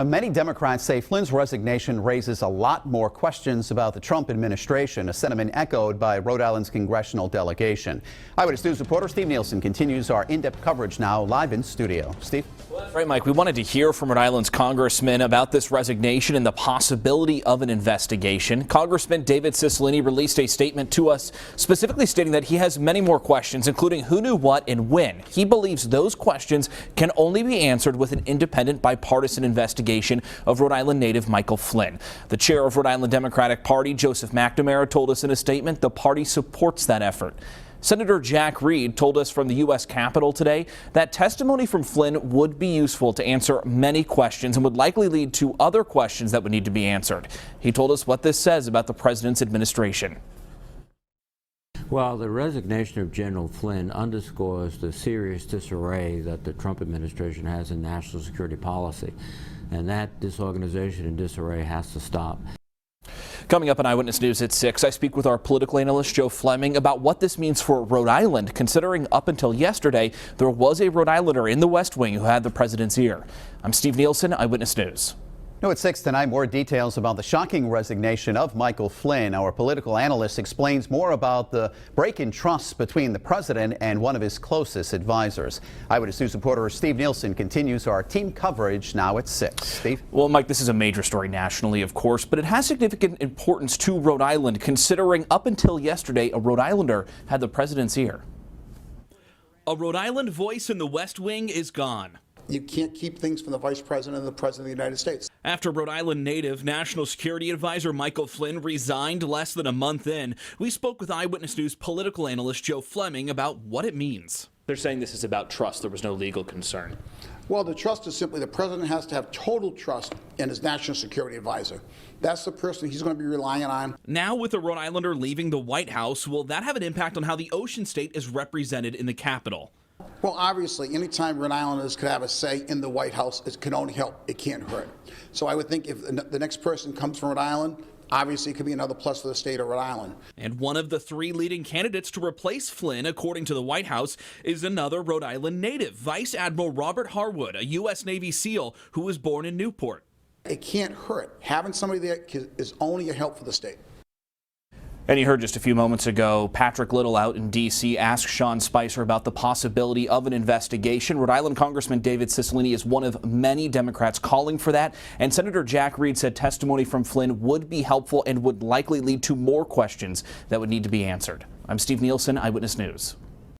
Many Democrats say Flynn's resignation raises a lot more questions about the Trump administration, a sentiment echoed by Rhode Island's congressional delegation. Eyewitness News reporter Steve Nielsen continues our in-depth coverage now live in studio. Steve? Right, Mike, we wanted to hear from Rhode Island's congressman about this resignation and the possibility of an investigation. Congressman David Cicilline released a statement to us specifically stating that he has many more questions, including who knew what and when. He believes those questions can only be answered with an independent bipartisan investigation of Rhode Island native Michael Flynn. The chair of Rhode Island Democratic Party, Joseph McNamara, told us in a statement the party supports that effort. Senator Jack Reed told us from the U.S. Capitol today that testimony from Flynn would be useful to answer many questions and would likely lead to other questions that would need to be answered. He told us what this says about the president's administration. Well, the resignation of General Flynn underscores the serious disarray that the Trump administration has in national security policy, and that disorganization and disarray has to stop. Coming up on Eyewitness News at 6, I speak with our political analyst Joe Fleming about what this means for Rhode Island, considering up until yesterday there was a Rhode Islander in the West Wing who had the president's ear. I'm Steve Nielsen, Eyewitness News. Now at 6 tonight, more details about the shocking resignation of Michael Flynn. Our political analyst explains more about the break in trust between the president and one of his closest advisors. Eyewitness News reporter Steve Nielsen continues our team coverage now at 6. Steve? Well, Mike, this is a major story nationally, of course, but it has significant importance to Rhode Island, considering up until yesterday, a Rhode Islander had the president's ear. A Rhode Island voice in the West Wing is gone. You can't keep things from the Vice President and the President of the United States. After Rhode Island native National Security Advisor Michael Flynn resigned less than a month in, we spoke with Eyewitness News political analyst Joe Fleming about what it means. They're saying this is about trust. There was no legal concern. Well, the trust is simply the President has to have total trust in his National Security Advisor. That's the person he's going to be relying on. Now, with a Rhode Islander leaving the White House, will that have an impact on how the Ocean State is represented in the Capitol? Well, obviously, anytime Rhode Islanders could have a say in the White House, it can only help. It can't hurt. So I would think if the next person comes from Rhode Island, obviously it could be another plus for the state of Rhode Island. And one of the 3 leading candidates to replace Flynn, according to the White House, is another Rhode Island native, Vice Admiral Robert Harwood, a U.S. Navy SEAL who was born in Newport. It can't hurt. Having somebody there is only a help for the state. And you heard just a few moments ago, Patrick Little out in D.C. asked Sean Spicer about the possibility of an investigation. Rhode Island Congressman David Cicilline is one of many Democrats calling for that. And Senator Jack Reed said testimony from Flynn would be helpful and would likely lead to more questions that would need to be answered. I'm Steve Nielsen, Eyewitness News.